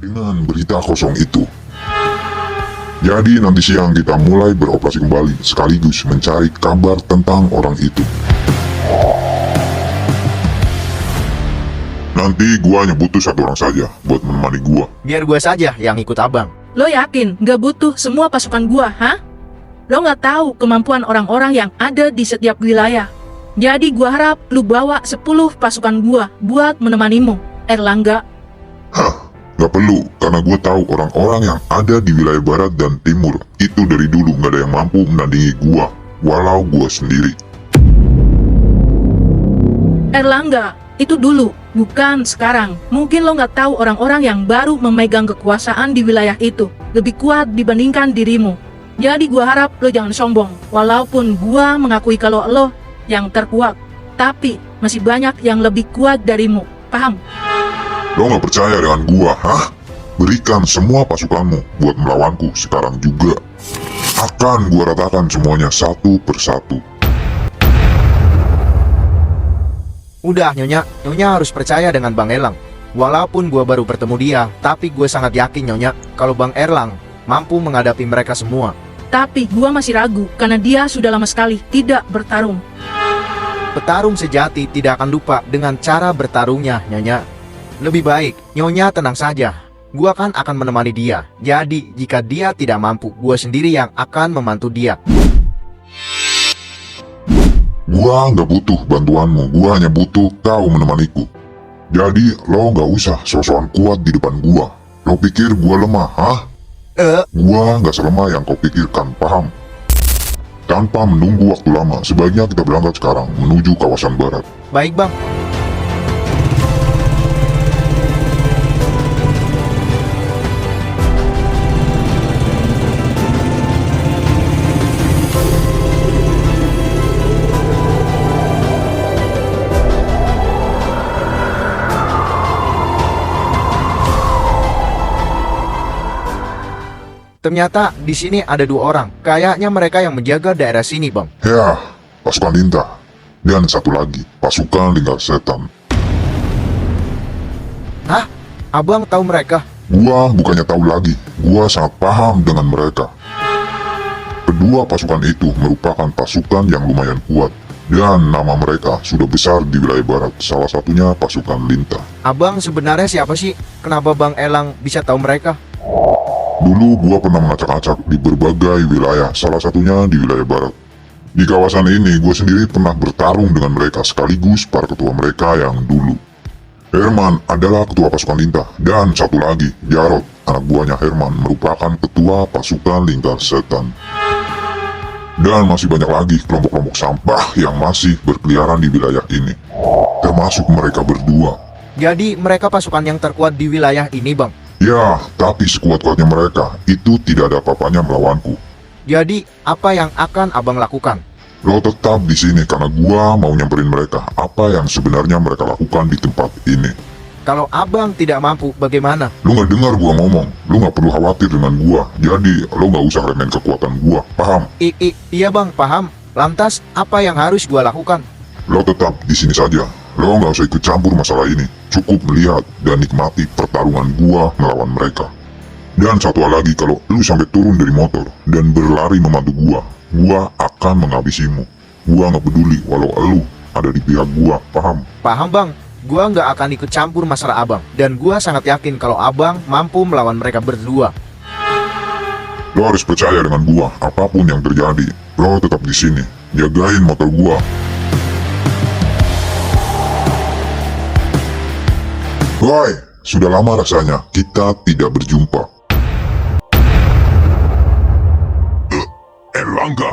dengan berita kosong itu. Jadi nanti siang kita mulai beroperasi kembali sekaligus mencari kabar tentang orang itu. Nanti gua hanya butuh satu orang saja buat menemani gua. Biar gua saja yang ikut abang. Lo yakin nggak butuh semua pasukan gua, ha? Lo nggak tahu kemampuan orang-orang yang ada di setiap wilayah. Jadi gua harap lu bawa 10 pasukan gua buat menemanimu, Erlangga. Hah, gak perlu, karena gue tahu orang-orang yang ada di wilayah barat dan timur itu dari dulu gak ada yang mampu menandingi gue, walau gue sendiri. Erlangga, itu dulu, bukan sekarang. Mungkin lo nggak tahu orang-orang yang baru memegang kekuasaan di wilayah itu lebih kuat dibandingkan dirimu. Jadi gua harap lo jangan sombong, walaupun gua mengakui kalau lo yang terkuat, tapi masih banyak yang lebih kuat darimu, paham? Lo gak percaya dengan gua, hah? Berikan semua pasukanmu buat melawanku sekarang juga. Akan gua ratakan semuanya satu persatu. Udah Nyonya harus percaya dengan Bang Erlang. Walaupun gua baru bertemu dia, tapi gue sangat yakin Nyonya kalau Bang Erlang mampu menghadapi mereka semua. Tapi gua masih ragu karena dia sudah lama sekali tidak bertarung. Petarung sejati tidak akan lupa dengan cara bertarungnya, Nyonya. Lebih baik Nyonya tenang saja. Gua kan akan menemani dia. Jadi jika dia tidak mampu, gua sendiri yang akan membantu dia. Gua gak butuh bantuanmu, gua hanya butuh kau menemaniku. Jadi lo gak usah sok-sokan kuat di depan gua. Lo pikir gua lemah, hah? Gua gak selemah yang kau pikirkan, paham? Tanpa menunggu waktu lama, sebaiknya kita berangkat sekarang menuju kawasan barat. Baik Bang. Ternyata di sini ada 2 orang. Kayaknya mereka yang menjaga daerah sini, Bang. Ya, pasukan lintah. Dan satu lagi, pasukan lingkar setan. Hah? Abang tahu mereka? Gua bukannya tahu lagi, gua sangat paham dengan mereka. Kedua pasukan itu merupakan pasukan yang lumayan kuat. Dan nama mereka sudah besar di wilayah barat, salah satunya pasukan lintah. Abang sebenarnya siapa sih? Kenapa Bang Erlang bisa tahu mereka? Dulu gua pernah mengacak-acak di berbagai wilayah, salah satunya di wilayah barat. Di kawasan ini gua sendiri pernah bertarung dengan mereka sekaligus para ketua mereka yang dulu. Herman adalah ketua pasukan lintah, dan satu lagi, Jarod, anak buahnya Herman, merupakan ketua pasukan lingkar setan. Dan masih banyak lagi kelompok-kelompok sampah yang masih berkeliaran di wilayah ini, termasuk mereka berdua. Jadi mereka pasukan yang terkuat di wilayah ini, Bang. Ya, tapi sekuat-kuatnya mereka, itu tidak ada apa-apanya melawanku. Jadi, apa yang akan Abang lakukan? Lo tetap di sini karena gua mau nyamperin mereka, apa yang sebenarnya mereka lakukan di tempat ini. Kalau Abang tidak mampu, bagaimana? Lo gak dengar gua ngomong, lo gak perlu khawatir dengan gua, jadi lo gak usah remehin kekuatan gua, paham? Iya Bang, paham. Lantas, apa yang harus gua lakukan? Lo tetap di sini saja, lo gak usah ikut campur masalah ini. Cukup melihat dan nikmati pertarungan gua melawan mereka. Dan satu hal lagi, kalau lu sampai turun dari motor dan berlari membantu gua akan menghabisimu. Gua gak peduli walau lu ada di pihak gua, paham? Paham Bang, gua nggak akan ikut campur masalah Abang. Dan gua sangat yakin kalau Abang mampu melawan mereka berdua. Lo harus percaya dengan gua, apapun yang terjadi. Lo tetap di sini, jagain motor gua. Woi, sudah lama rasanya kita tidak berjumpa. Erlangga.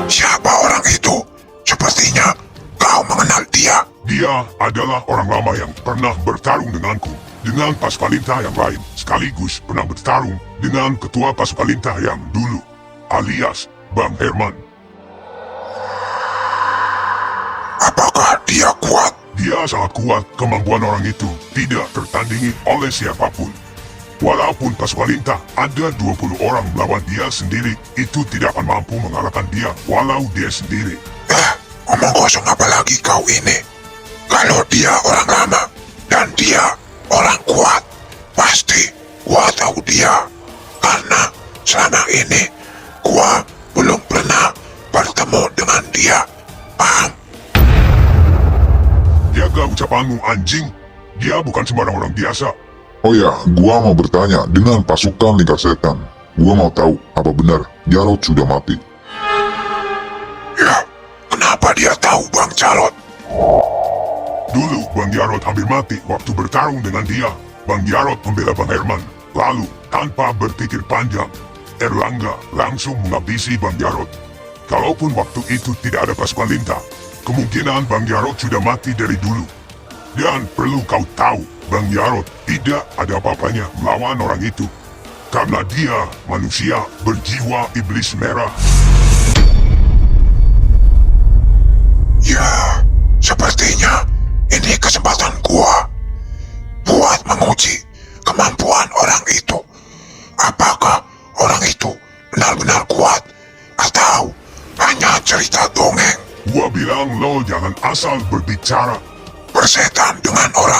Siapa orang itu? Sepertinya kau mengenal dia. Dia adalah orang lama yang pernah bertarung denganku, dengan pasukan lintah yang lain, sekaligus pernah bertarung dengan ketua pasukan lintah yang dulu, alias Bang Herman. Apakah dia kuat? Dia sangat kuat, kemampuan orang itu tidak tertandingi oleh siapapun. Walaupun Pascualinta ada 20 orang melawan dia sendiri, itu tidak akan mampu mengalahkan dia walau dia sendiri. Ngomong kosong apa lagi kau ini? Kalau dia orang lama dan dia orang kuat, pasti gua tahu dia. Karena selama ini gua belum pernah bertemu dengan dia. Paham? Jaga ucapanmu, anjing. Dia bukan sembarang orang biasa. Oh ya, gua mau bertanya dengan pasukan lingkar setan. Gua mau tahu apa benar Jarod sudah mati. Ya, kenapa dia tahu Bang Jarod? Dulu Bang Jarod hampir mati waktu bertarung dengan dia. Bang Jarod membela Bang Herman. Lalu, tanpa berpikir panjang, Erlangga langsung menghabisi Bang Jarod. Kalaupun waktu itu tidak ada Pascualinta, kemungkinan Bang Jarod sudah mati dari dulu. Dan perlu kau tahu, Bang Jarod tidak ada apa-apanya melawan orang itu. Karena dia manusia berjiwa iblis merah. Ya, sepertinya ini kesempatan gua buat menguji kemampuan orang itu. Apakah orang itu benar-benar kuat atau hanya cerita dongeng? Gua bilang lo jangan asal berbicara. Bersetan dengan orang